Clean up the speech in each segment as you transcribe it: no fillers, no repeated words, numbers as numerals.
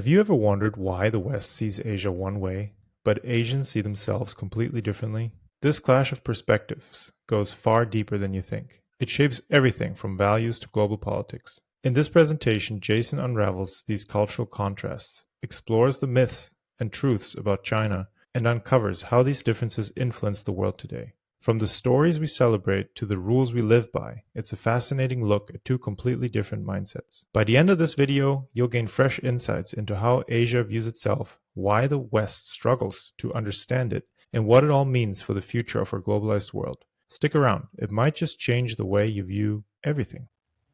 Have you ever wondered why the West sees Asia one way, but Asians see themselves completely differently? This clash of perspectives goes far deeper than you think. It shapes everything from values to global politics. In this presentation, Jason unravels these cultural contrasts, explores the myths and truths about China, and uncovers how these differences influence the world today. From the stories we celebrate to the rules we live by, it's a fascinating look at two completely different mindsets. By the end of this video, you'll gain fresh insights into how Asia views itself, why the West struggles to understand it, and what it all means for the future of our globalized world. Stick around, it might just change the way you view everything.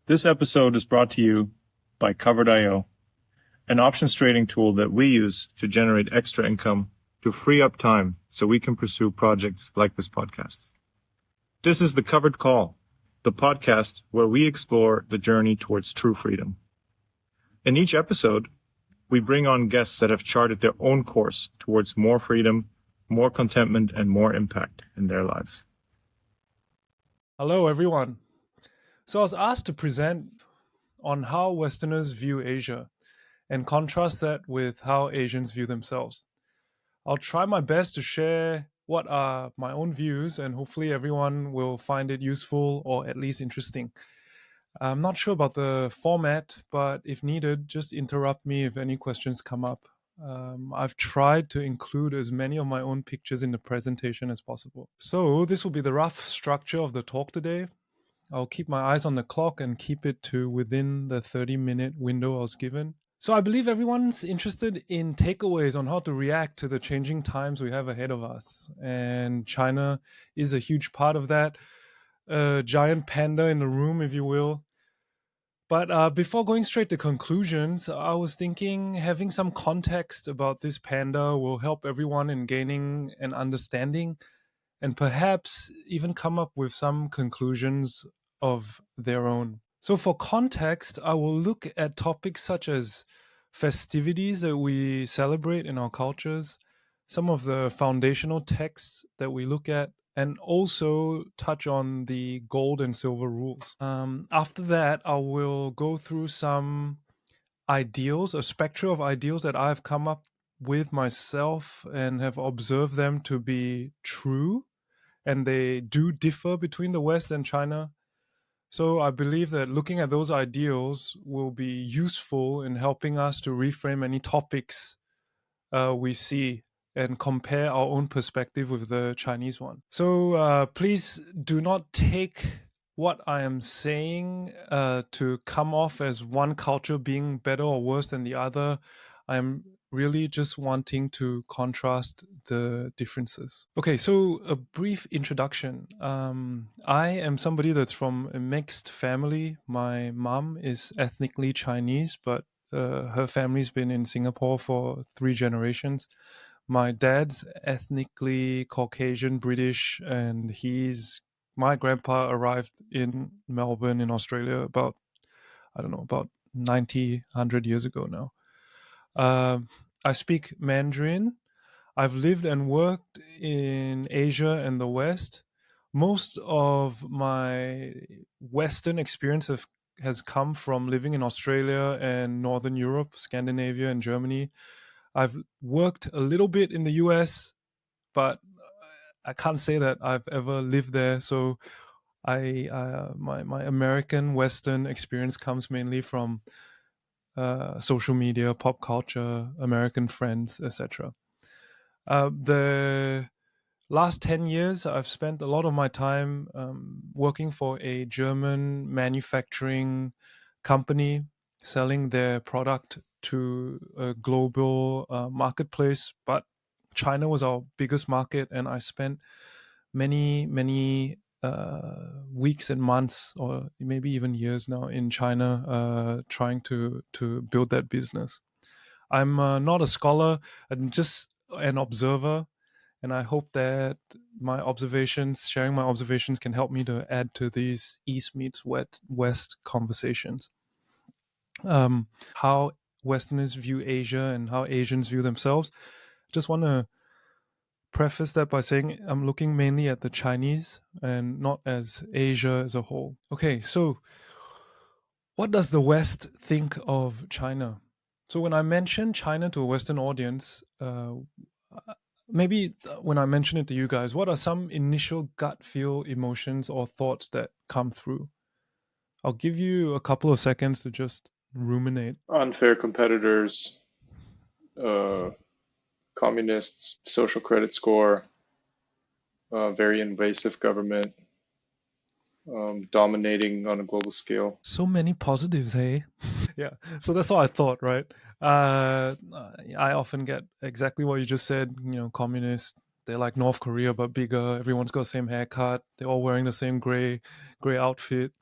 This episode is brought to you by Covered.io, an options trading tool that we use to generate extra income to free up time so we can pursue projects like this podcast. This is The Covered Call, the podcast where we explore the journey towards true freedom. In each episode, we bring on guests that have charted their own course towards more freedom, more contentment, and more impact in their lives. Hello, everyone. So I was asked to present on how Westerners view Asia and contrast that with how Asians view themselves. I'll try my best to share what are my own views, and hopefully everyone will find it useful or at least interesting. I'm not sure about the format, but if needed, just interrupt me if any questions come up. I've tried to include as many of my own pictures in the presentation as possible. So this will be the rough structure of the talk today. I'll keep my eyes on the clock and keep it to within the 30-minute window I was given. So I believe everyone's interested in takeaways on how to react to the changing times we have ahead of us. And China is a huge part of that. A giant panda in the room, if you will. But before going straight to conclusions, I was thinking having some context about this panda will help everyone in gaining an understanding and perhaps even come up with some conclusions of their own. So for context, I will look at topics such as festivities that we celebrate in our cultures, some of the foundational texts that we look at, and also touch on the gold and silver rules. After that, I will go through some ideals, a spectrum of ideals that I've come up with myself and have observed them to be true, and they do differ between the West and China. So I believe that looking at those ideals will be useful in helping us to reframe any topics we see and compare our own perspective with the Chinese one. So please do not take what I am saying to come off as one culture being better or worse than the other. I'm really just wanting to contrast the differences. Okay, so a brief introduction. I am somebody that's from a mixed family. My mom is ethnically Chinese, but her family's been in Singapore for 3 generations. My dad's ethnically Caucasian British, and my grandpa arrived in Melbourne in Australia about 90, 100 years ago now. I speak Mandarin. I've lived and worked in Asia and the West. Most of my Western experience has come from living in Australia and Northern Europe, Scandinavia and Germany. I've worked a little bit in the US, but I can't say that I've ever lived there. So my American Western experience comes mainly from social media, pop culture, American friends, etc. The last 10 years, I've spent a lot of my time working for a German manufacturing company, selling their product to a global marketplace. But China was our biggest market, and I spent many weeks and months, or maybe even years now, in China, trying to build that business. I'm not a scholar. I'm just an observer, and I hope that sharing my observations, can help me to add to these East meets West conversations. How Westerners view Asia and how Asians view themselves. Just want to preface that by saying I'm looking mainly at the Chinese and not as Asia as a whole. Okay, so what does the West think of China? So when I mention China to a Western audience, maybe when I mention it to you guys, what are some initial gut feel emotions or thoughts that come through? I'll give you a couple of seconds to just ruminate. Unfair competitors, uh, communists, social credit score, very invasive government, dominating on a global scale. So many positives, hey? Yeah, so that's what I thought, right? I often get exactly what you just said. Communist. They're like North Korea but bigger. Everyone's got the same haircut. They're all wearing the same gray outfit.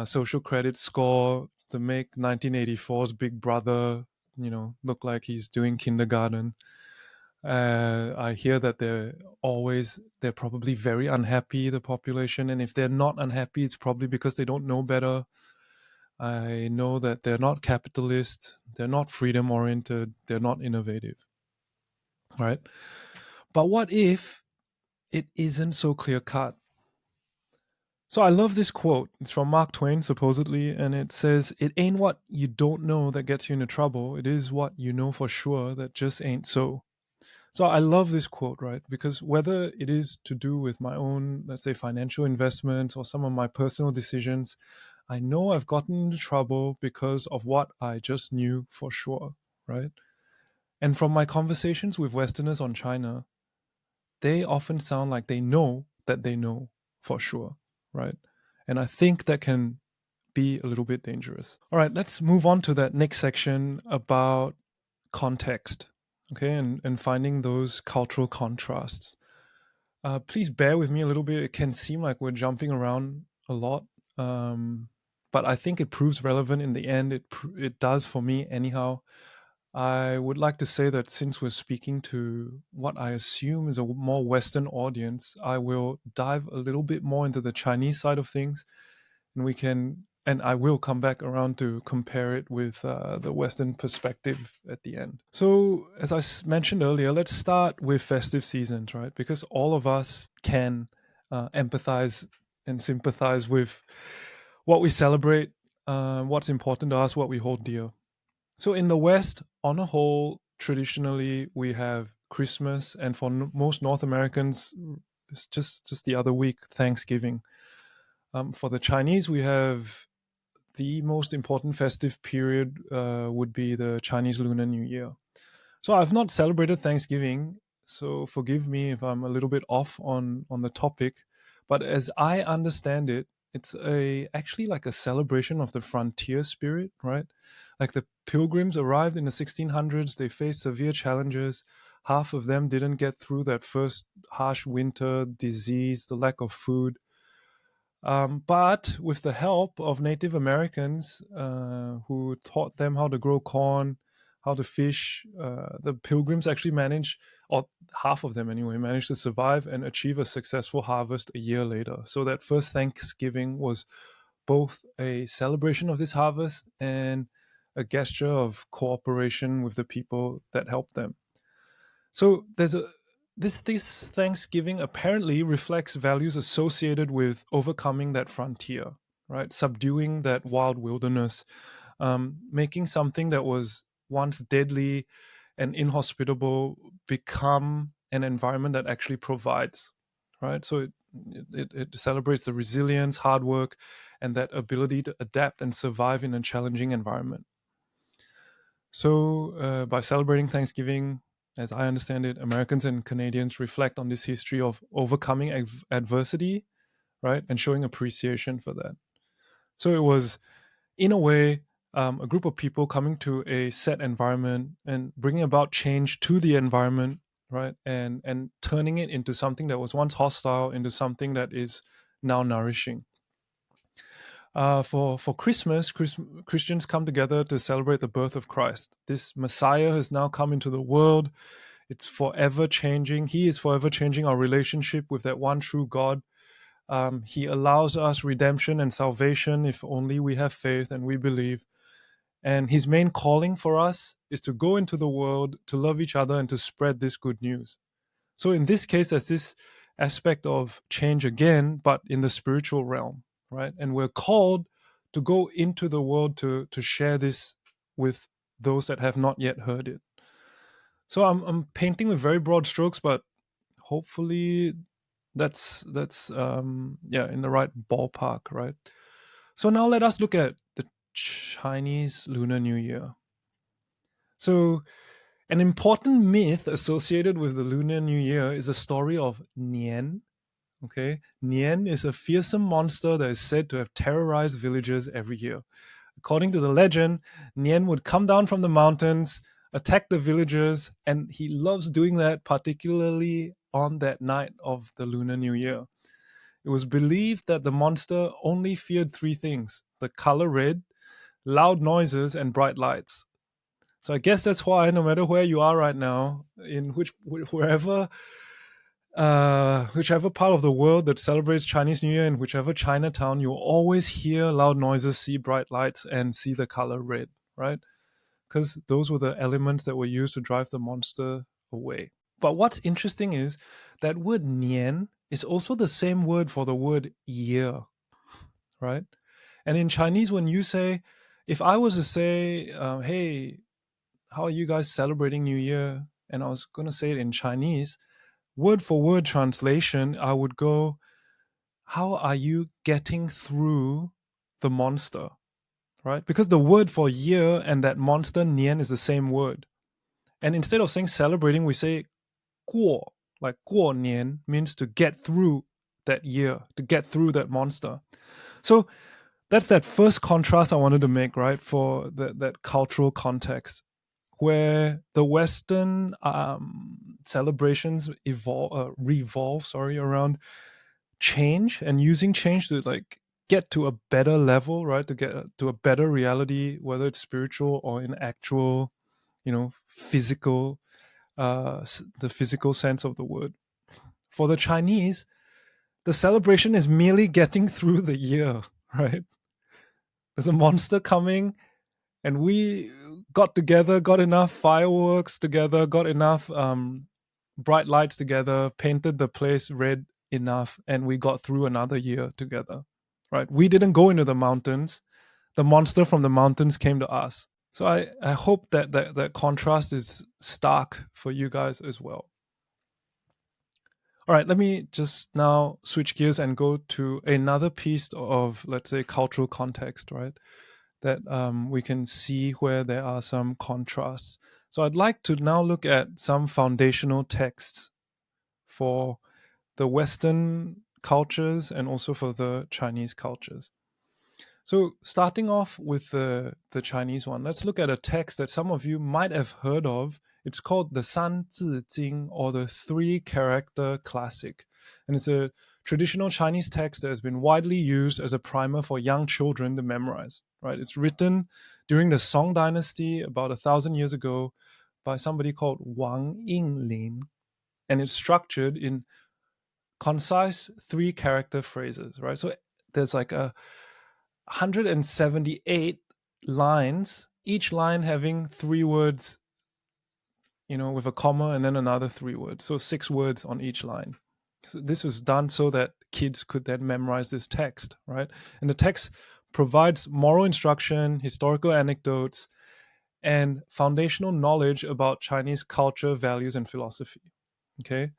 Social credit score to make 1984's Big Brother, look like he's doing kindergarten. I hear that they're probably very unhappy, the population, and if they're not unhappy, it's probably because they don't know better. I know that they're not capitalist, they're not freedom oriented, they're not innovative, right? But what if it isn't so clear cut? So I love this quote. It's from Mark Twain, supposedly, and it says, "It ain't what you don't know that gets you into trouble. It is what you know for sure that just ain't so." So I love this quote, right? Because whether it is to do with my own, let's say, financial investments or some of my personal decisions, I know I've gotten into trouble because of what I just knew for sure, right? And from my conversations with Westerners on China, they often sound like they know that they know for sure, right? And I think that can be a little bit dangerous. All right, let's move on to that next section about context, okay, and finding those cultural contrasts. Please bear with me a little bit. It can seem like we're jumping around a lot, but I think it proves relevant in the end. It does for me anyhow. I would like to say that since we're speaking to what I assume is a more Western audience, I will dive a little bit more into the Chinese side of things, and I will come back around to compare it with the Western perspective at the end. So, as I mentioned earlier, let's start with festive seasons, right? Because all of us can empathize and sympathize with what we celebrate, what's important to us, what we hold dear. So, in the West, on a whole, traditionally we have Christmas, and for most North Americans, it's just the other week, Thanksgiving. For the Chinese, we have the most important festive period would be the Chinese Lunar New Year. So I've not celebrated Thanksgiving, so forgive me if I'm a little bit off on the topic. But as I understand it, it's actually like a celebration of the frontier spirit, right? Like the pilgrims arrived in the 1600s, they faced severe challenges. Half of them didn't get through that first harsh winter, disease, the lack of food. But with the help of Native Americans who taught them how to grow corn, how to fish, the pilgrims actually managed, or half of them anyway, managed to survive and achieve a successful harvest a year later. So that first Thanksgiving was both a celebration of this harvest and a gesture of cooperation with the people that helped them. So this Thanksgiving apparently reflects values associated with overcoming that frontier, right? Subduing that wild wilderness, making something that was once deadly and inhospitable become an environment that actually provides, right? So it celebrates the resilience, hard work, and that ability to adapt and survive in a challenging environment. So, by celebrating Thanksgiving, as I understand it, Americans and Canadians reflect on this history of overcoming adversity, right, and showing appreciation for that. So, it was, in a way, a group of people coming to a set environment and bringing about change to the environment, right, and turning it into something that was once hostile into something that is now nourishing. For Christmas, Christians come together to celebrate the birth of Christ. This Messiah has now come into the world. It's forever changing. He is forever changing our relationship with that one true God. He allows us redemption and salvation if only we have faith and we believe. And his main calling for us is to go into the world, to love each other, and to spread this good news. So in this case, there's this aspect of change again, but in the spiritual realm, right? And we're called to go into the world to share this with those that have not yet heard it. So I'm painting with very broad strokes, but hopefully that's in the right ballpark, right? So now let us look at the Chinese Lunar New Year. So an important myth associated with the Lunar New Year is the story of Nian. Okay, Nian is a fearsome monster that is said to have terrorized villagers every year. According to the legend, Nian would come down from the mountains, attack the villagers, and he loves doing that particularly on that night of the Lunar New Year. It was believed that the monster only feared three things: the color red, loud noises, and bright lights. So I guess that's why no matter where you are right now, in whichever part of the world that celebrates Chinese New Year, in whichever Chinatown, you'll always hear loud noises, see bright lights, and see the color red, right? Because those were the elements that were used to drive the monster away. But what's interesting is that word nian is also the same word for the word year, right? And in Chinese, when you say, if I was to say, hey, how are you guys celebrating New Year? And I was going to say it in Chinese, word for word translation, I would go, how are you getting through the monster, right? Because the word for year and that monster, nian, is the same word. And instead of saying celebrating, we say guo, like guo nian means to get through that year, to get through that monster. So that's that first contrast I wanted to make, right, for that cultural context, where the Western celebrations revolve around change and using change to like get to a better level, right? To get to a better reality, whether it's spiritual or in actual, physical, the physical sense of the word. For the Chinese, the celebration is merely getting through the year, right? There's a monster coming, and we got together, got enough fireworks together, got enough bright lights together, painted the place red enough, and we got through another year together, right? We didn't go into the mountains. The monster from the mountains came to us. So I hope that contrast is stark for you guys as well. All right, let me just now switch gears and go to another piece of, let's say, cultural context, right? That we can see where there are some contrasts. So I'd like to now look at some foundational texts for the Western cultures and also for the Chinese cultures. So starting off with the Chinese one, let's look at a text that some of you might have heard of. It's called the San Zi Jing, or the Three-Character Classic. And it's a traditional Chinese text that has been widely used as a primer for young children to memorize, right? It's written during the Song Dynasty about 1,000 years ago by somebody called Wang Yinglin. And it's structured in concise three-character phrases, right? So there's like 178 lines, each line having three words, with a comma and then another three words. So 6 words on each line. So this was done so that kids could then memorize this text, right? And the text provides moral instruction, historical anecdotes, and foundational knowledge about Chinese culture, values, and philosophy. Okay?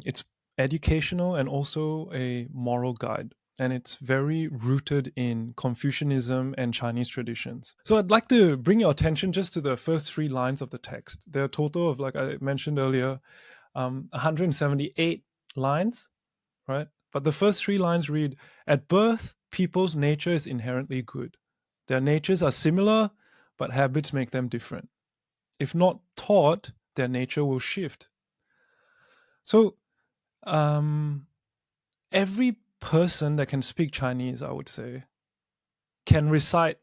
It's educational and also a moral guide. And it's very rooted in Confucianism and Chinese traditions. So I'd like to bring your attention just to the first 3 lines of the text. There are a total of, like I mentioned earlier, 178 lines, right? But the first 3 lines read, "At birth, people's nature is inherently good. Their natures are similar, but habits make them different. If not taught, their nature will shift." So every person that can speak Chinese, I would say, can recite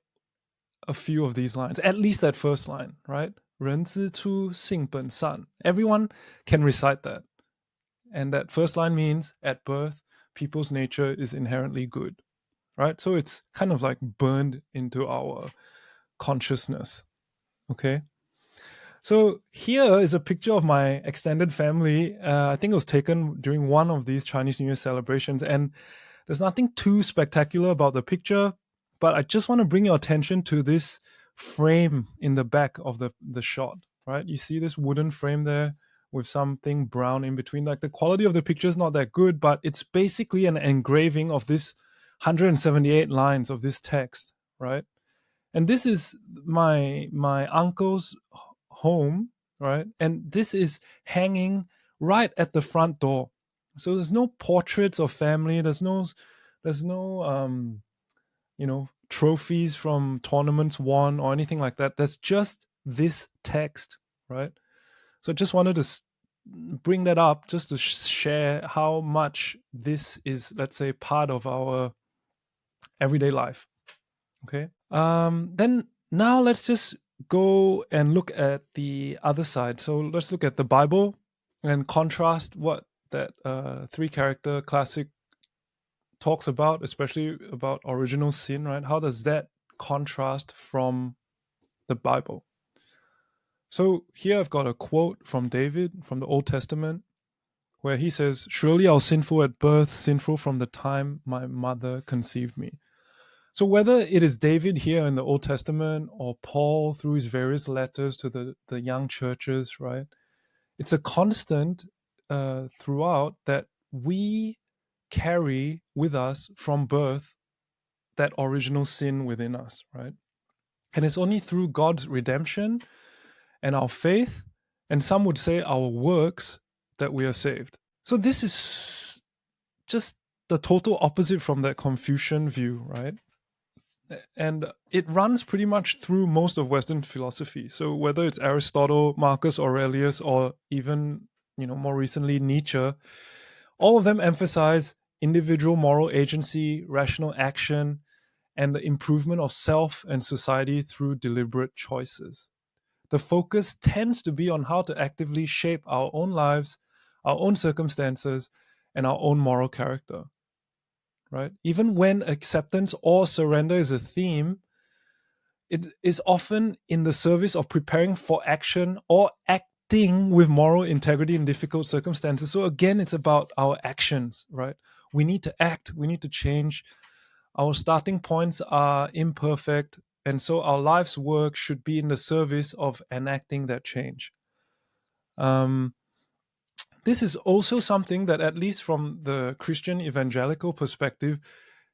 a few of these lines, at least that first line, right? 人之初性本善. Everyone can recite that. And that first line means, at birth, people's nature is inherently good, right? So it's kind of like burned into our consciousness, okay? So here is a picture of my extended family. I think it was taken during one of these Chinese New Year celebrations. And there's nothing too spectacular about the picture, but I just want to bring your attention to this frame in the back of the shot, right? You see this wooden frame there with something brown in between. Like the quality of the picture is not that good, but it's basically an engraving of this 178 lines of this text, right? And this is my uncle's home, right? And this is hanging right at the front door. So there's no portraits of family. There's no trophies from tournaments won or anything like that. There's just this text, right? So I just wanted to bring that up just to share how much this is, let's say, part of our everyday life. Okay. Then now let's just go and look at the other side. So let's look at the Bible and contrast what that 3-character classic talks about, especially about original sin, right? How does that contrast from the Bible? So here I've got a quote from David from the Old Testament where he says, "Surely I was sinful at birth, sinful from the time my mother conceived me." So whether it is David here in the Old Testament or Paul through his various letters to the young churches, right? It's a constant throughout that we carry with us from birth that original sin within us, right? And it's only through God's redemption and our faith, and some would say our works, that we are saved. So this is just the total opposite from that Confucian view, right? And it runs pretty much through most of Western philosophy. So whether it's Aristotle, Marcus Aurelius, or even more recently Nietzsche, all of them emphasize individual moral agency, rational action, and the improvement of self and society through deliberate choices. The focus tends to be on how to actively shape our own lives, our own circumstances, and our own moral character. Right? Even when acceptance or surrender is a theme, it is often in the service of preparing for action or acting with moral integrity in difficult circumstances. So again, it's about our actions, right? We need to act, we need to change. Our starting points are imperfect, and so our life's work should be in the service of enacting that change. This is also something that, at least from the Christian evangelical perspective,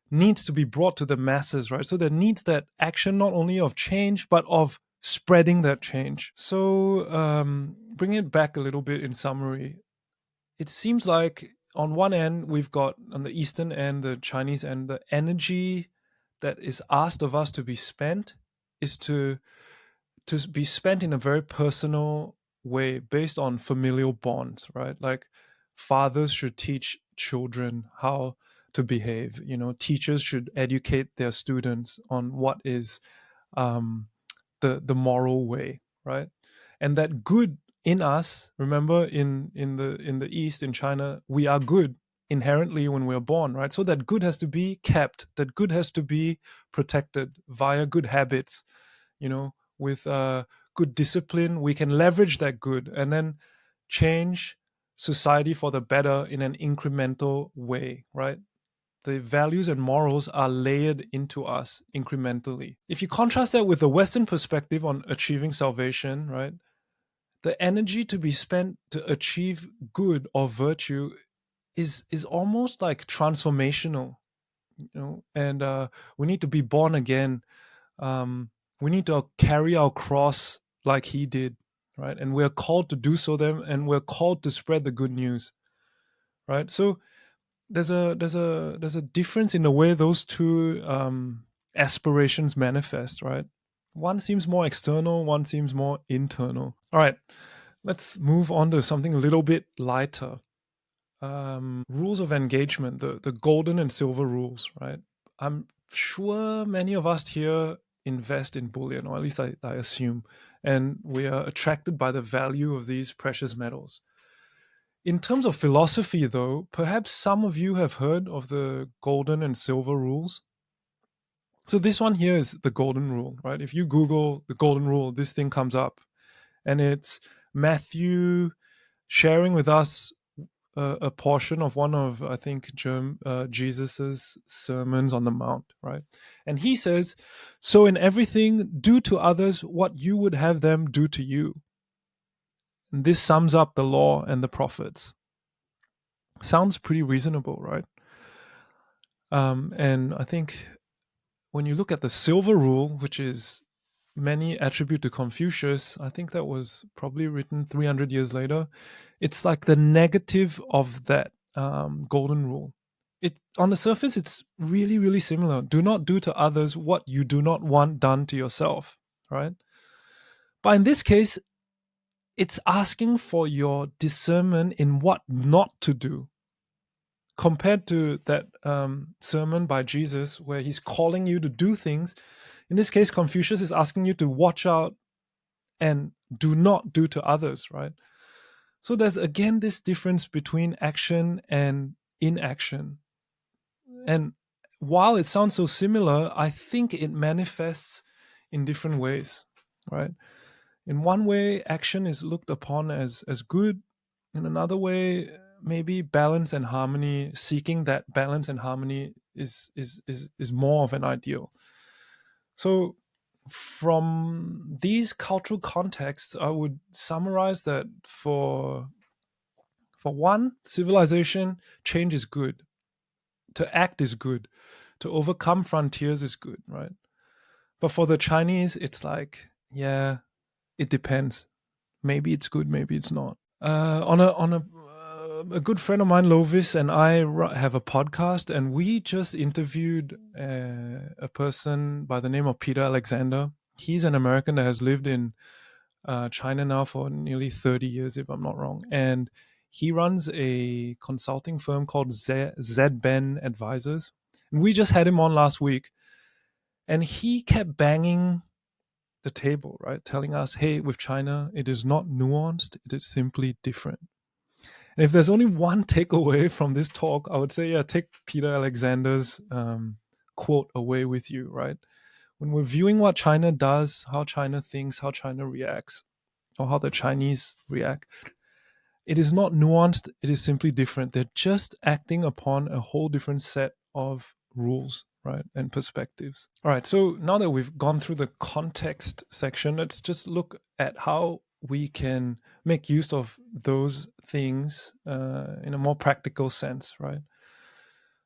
needs to be brought to the masses, right? So there needs that action not only of change, but of spreading that change. So bring it back a little bit in summary. It seems like on one end, we've got on the Eastern end, the Chinese end, the energy that is asked of us to be spent is to be spent in a very personal way based on familial bonds, right? Like fathers should teach children how to behave. Teachers should educate their students on what is the moral way, right? And that good in us, remember, in the East, in China, we are good inherently when we're born, right? So that good has to be kept, that good has to be protected via good habits, with good discipline. We can leverage that good and then change society for the better in an incremental way, right? The values and morals are layered into us incrementally. If you contrast that with the Western perspective on achieving salvation, right? The energy to be spent to achieve good or virtue is almost like transformational, and we need to be born again. We need to carry our cross like he did, right? And we're called to do so then, and we're called to spread the good news, right? So there's a difference in the way those two aspirations manifest, right? One seems more external, one seems more internal. All right, let's move on to something a little bit lighter. Rules of engagement, the golden and silver rules, right? I'm sure many of us here invest in bullion, or at least I assume, and we are attracted by the value of these precious metals. In terms of philosophy, though, perhaps some of you have heard of the golden and silver rules. So this one here is the golden rule, right? If you Google the golden rule, this thing comes up, and it's Matthew sharing with us a portion of one of, I think, Jesus's sermons on the Mount, right? And he says, "So in everything, do to others what you would have them do to you." And this sums up the law and the prophets. Sounds pretty reasonable, right? And I think when you look at the silver rule, which is many attribute to Confucius, I think that was probably written 300 years later. It's like the negative of that golden rule. It on the surface, it's really, really similar. Do not do to others what you do not want done to yourself, right? But in this case, it's asking for your discernment in what not to do, compared to that sermon by Jesus where he's calling you to do things. In this case, Confucius is asking you to watch out and do not do to others, right? So there's again this difference between action and inaction. And while it sounds so similar, I think it manifests in different ways, right? In one way, action is looked upon as good. In another way, maybe balance and harmony, seeking that balance and harmony is more of an ideal. So from these cultural contexts, I would summarize that for one, civilization change is good. To act is good. To overcome frontiers is good, right? But for the Chinese, it's like, yeah, it depends. Maybe it's good, maybe it's not. A good friend of mine, Lovis, and I have a podcast, and we just interviewed a person by the name of Peter Alexander. He's an American that has lived in China now for nearly 30 years, if I'm not wrong. And he runs a consulting firm called Z-Ben Advisors. And we just had him on last week. And he kept banging the table, right? Telling us, hey, with China, it is not nuanced. It is simply different. And if there's only one takeaway from this talk, I would say, yeah, take Peter Alexander's quote away with you, right? When we're viewing what China does, how China thinks, how China reacts, or how the Chinese react, it is not nuanced. It is simply different. They're just acting upon a whole different set of rules, right, and perspectives. All right, so now that we've gone through the context section, let's just look at how we can make use of those things in a more practical sense, right?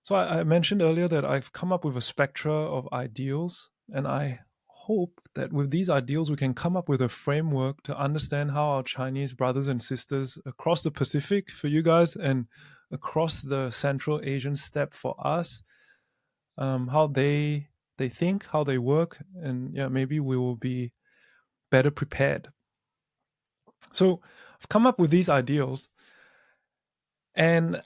So I mentioned earlier that I've come up with a spectra of ideals, and I hope that with these ideals we can come up with a framework to understand how our Chinese brothers and sisters across the Pacific for you guys and across the Central Asian steppe for us, how they think, how they work, and yeah, maybe we will be better prepared. So I've come up with these ideals, and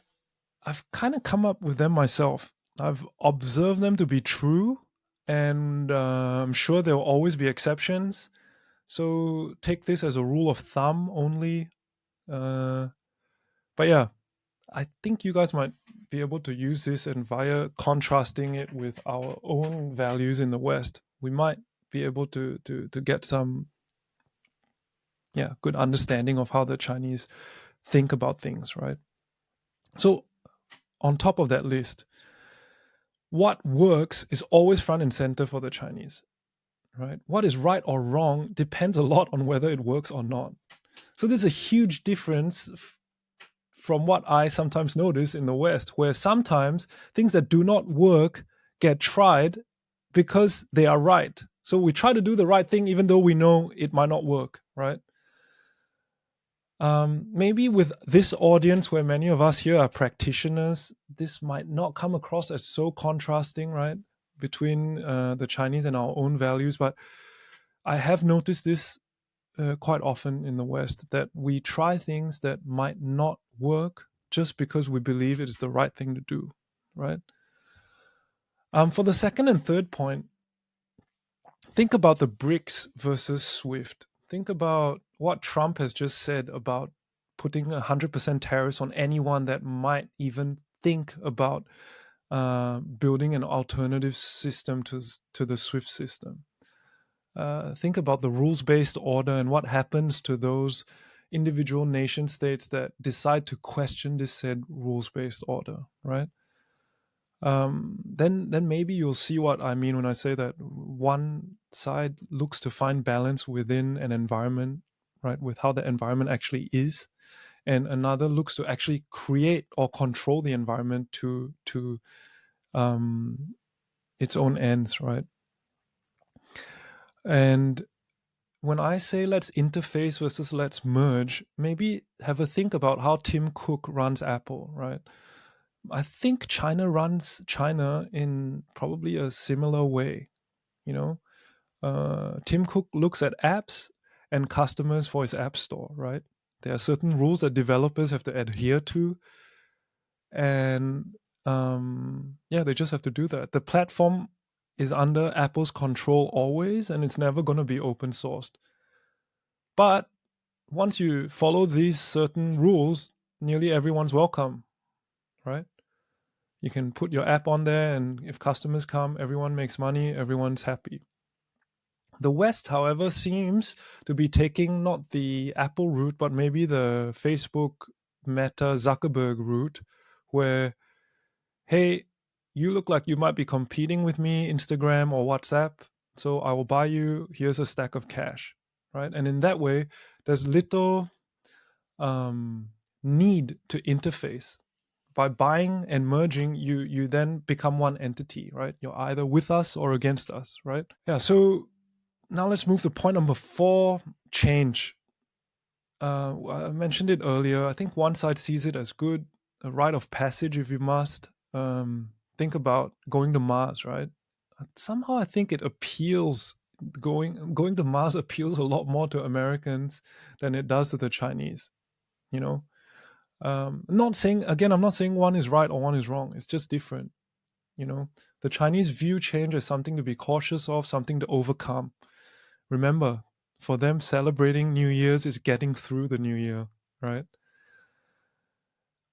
I've kind of come up with them myself. I've observed them to be true, and I'm sure there will always be exceptions. So take this as a rule of thumb only. But yeah, I think you guys might be able to use this, and via contrasting it with our own values in the West, we might be able to get some good understanding of how the Chinese think about things, right? So on top of that list, what works is always front and center for the Chinese, right? What is right or wrong depends a lot on whether it works or not. So there's a huge difference from what I sometimes notice in the West, where sometimes things that do not work get tried because they are right. So we try to do the right thing even though we know it might not work, right? Maybe with this audience where many of us here are practitioners, this might not come across as so contrasting, right, between the Chinese and our own values. But I have noticed this quite often in the West, that we try things that might not work just because we believe it is the right thing to do, right? For the second and third point, think about the BRICS versus SWIFT. Think about what Trump has just said about putting 100% tariffs on anyone that might even think about building an alternative system to the SWIFT system. Think about the rules-based order and what happens to those individual nation states that decide to question this said rules-based order, right? Then maybe you'll see what I mean when I say that one side looks to find balance within an environment, right, with how the environment actually is, and another looks to actually create or control the environment to its own ends, right? And when I say let's interface versus let's merge, maybe have a think about how Tim Cook runs Apple, right? I think China runs China in probably a similar way. You know, Tim Cook looks at apps and customers for his app store, right? There are certain rules that developers have to adhere to, and yeah, they just have to do that. The platform is under Apple's control always, and it's never going to be open sourced. But once you follow these certain rules, nearly everyone's welcome, right? You can put your app on there, and if customers come, everyone makes money, everyone's happy. The West, however, seems to be taking not the Apple route, but maybe the Facebook, Meta, Zuckerberg route, where, hey, you look like you might be competing with me, Instagram or WhatsApp, so I will buy you, here's a stack of cash, right? And in that way, there's little need to interface. By buying and merging, you then become one entity, right? You're either with us or against us, right? Yeah, so now let's move to point number 4, change. I mentioned it earlier. I think one side sees it as good, a rite of passage if you must. Think about going to Mars, right? Somehow I think it appeals, going to Mars appeals a lot more to Americans than it does to the Chinese, you know? I'm not saying one is right or one is wrong. It's just different, you know? The Chinese view change as something to be cautious of, something to overcome. Remember, for them, celebrating New Year's is getting through the new year, right?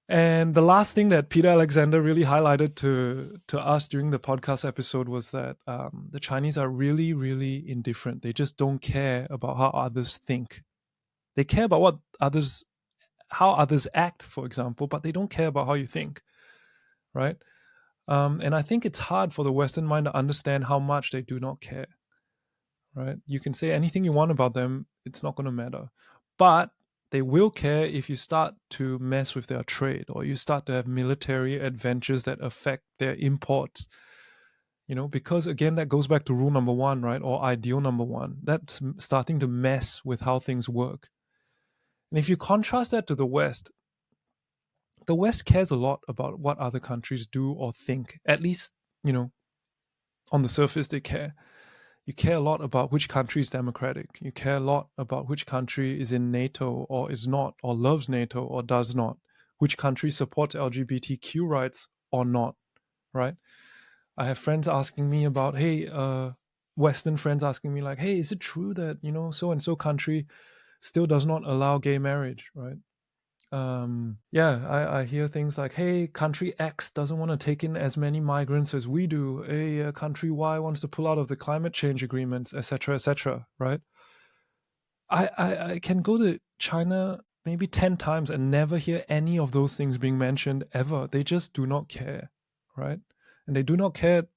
And the last thing that Peter Alexander really highlighted to us during the podcast episode was that the Chinese are really, really indifferent. They just don't care about how others think. They care about how others act, for example, but they don't care about how you think, right? And I think it's hard for the Western mind to understand how much they do not care, right? You can say anything you want about them, it's not going to matter. But they will care if you start to mess with their trade or you start to have military adventures that affect their imports. You know, because again, that goes back to rule number 1, right? Or ideal number 1. That's starting to mess with how things work. And if you contrast that to the West cares a lot about what other countries do or think. At least, you know, on the surface, they care. You care a lot about which country is democratic. You care a lot about which country is in NATO or is not, or loves NATO or does not. Which country supports LGBTQ rights or not, right? I have friends asking me about, hey, Western friends asking me like, hey, is it true that, you know, so and so country still does not allow gay marriage, right? I hear things like, hey, country X doesn't want to take in as many migrants as we do. Hey, country Y wants to pull out of the climate change agreements, etc., right? I can go to China maybe 10 times and never hear any of those things being mentioned ever. They just do not care, right? And they do not care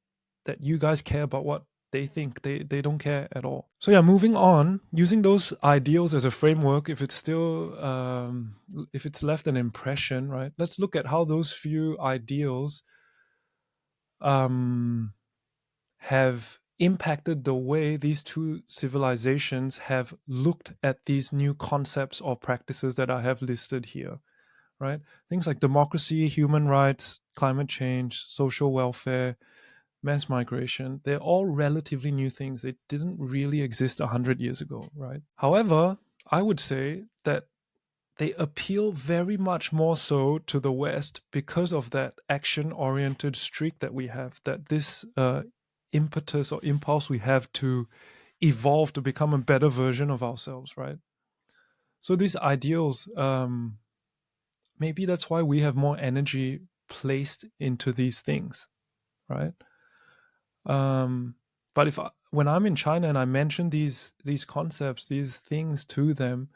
that you guys care about what they think. They don't care at all. So yeah, moving on, using those ideals as a framework, if it's still if it's left an impression, right? Let's look at how those few ideals have impacted the way these two civilizations have looked at these new concepts or practices that I have listed here, right? Things like democracy, human rights, climate change, social welfare, mass migration, they're all relatively new things. They didn't really exist 100 years ago, right? However, I would say that they appeal very much more so to the West because of that action-oriented streak that we have, that this impetus or impulse we have to evolve to become a better version of ourselves, right? So these ideals, maybe that's why we have more energy placed into these things, right? But when I'm in China and I mention these concepts, these things to them,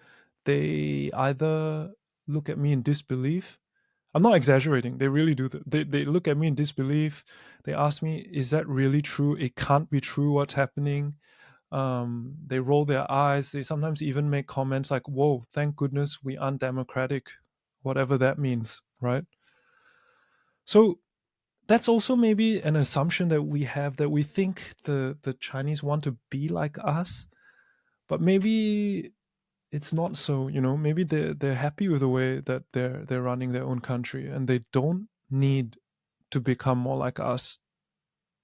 they either look at me in disbelief. I'm not exaggerating. They really do. They look at me in disbelief. They ask me, is that really true? It can't be true what's happening. They roll their eyes. They sometimes even make comments like, whoa, thank goodness we aren't democratic, whatever that means, right? So that's also maybe an assumption that we have, that we think the Chinese want to be like us, but maybe it's not so. Maybe they're happy with the way that they're running their own country, and they don't need to become more like us.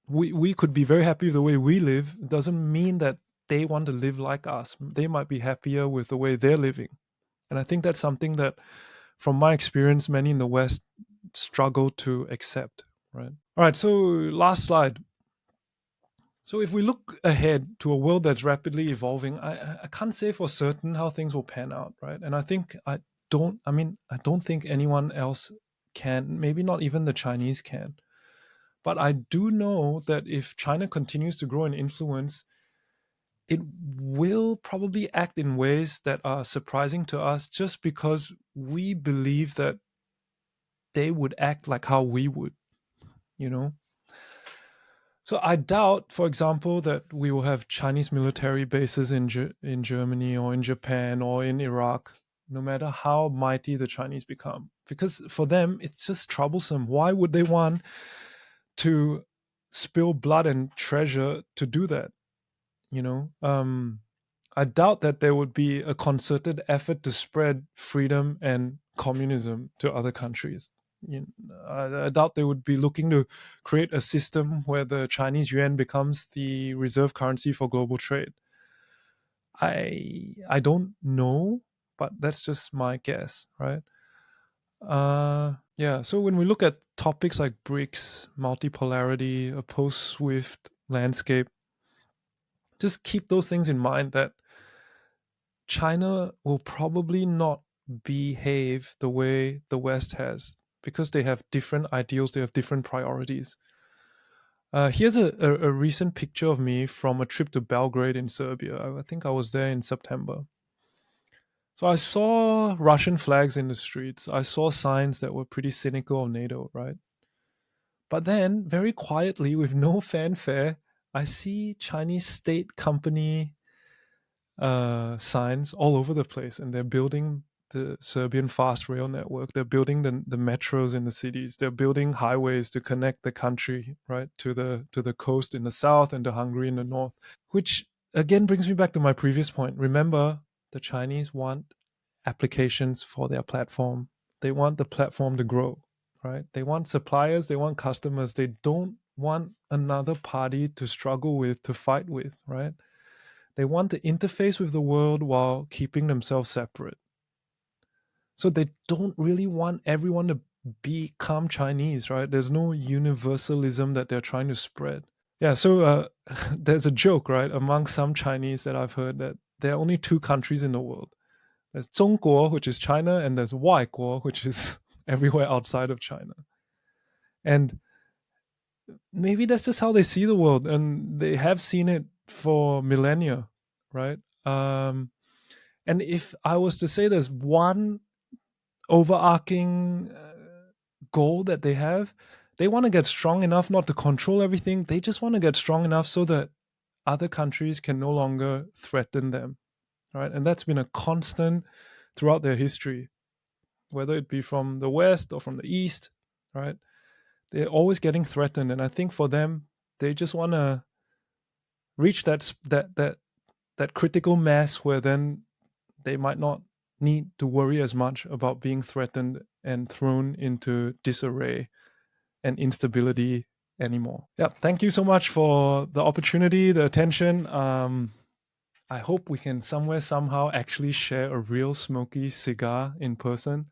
We could be very happy with the way we live. It doesn't mean that they want to live like us. They might be happier with the way they're living. And I think that's something that, from my experience, many in the West struggle to accept, right? All right, so last slide. So if we look ahead to a world that's rapidly evolving, I can't say for certain how things will pan out, right? And I don't think anyone else can, maybe not even the Chinese can. But I do know that if China continues to grow in influence, it will probably act in ways that are surprising to us, just because we believe that they would act like how we would, So I doubt, for example, that we will have Chinese military bases in Germany or in Japan or in Iraq, no matter how mighty the Chinese become. Because for them, it's just troublesome. Why would they want to spill blood and treasure to do that? I doubt that there would be a concerted effort to spread freedom and communism to other countries. I doubt they would be looking to create a system where the Chinese yuan becomes the reserve currency for global trade. I don't know, but that's just my guess, right? So when we look at topics like BRICS, multipolarity, a post-SWIFT landscape, just keep those things in mind, that China will probably not behave the way the West has, because they have different ideals, they have different priorities. Here's a recent picture of me from a trip to Belgrade in Serbia. I think I was there in September. So I saw Russian flags in the streets. I saw signs that were pretty cynical of NATO, right? But then, very quietly, with no fanfare, I see Chinese state company signs all over the place, and they're building the Serbian fast rail network. They're building the metros in the cities. They're building highways to connect the country, right, to the coast in the south and to Hungary in the north. Which again brings me back to my previous point. Remember, the Chinese want applications for their platform. They want the platform to grow, right? They want suppliers. They want customers. They don't want another party to struggle with, to fight with, right? They want to interface with the world while keeping themselves separate. So they don't really want everyone to become Chinese, right? There's no universalism that they're trying to spread. Yeah, so there's a joke, right, among some Chinese that I've heard, that there are only two countries in the world. There's 中国, which is China, and there's 外国, which is everywhere outside of China. And maybe that's just how they see the world, and they have seen it for millennia, right? And if I was to say there's one overarching goal that they want to get strong enough not to control everything. They just want to get strong enough so that other countries can no longer threaten them, right? And that's been a constant throughout their history, whether it be from the West or from the East, right? They're always getting threatened, and I think for them, they just want to reach that critical mass where then they might not need to worry as much about being threatened and thrown into disarray and instability anymore. Yeah, thank you so much for the opportunity, the attention. I hope we can somewhere, somehow actually share a real smoky cigar in person.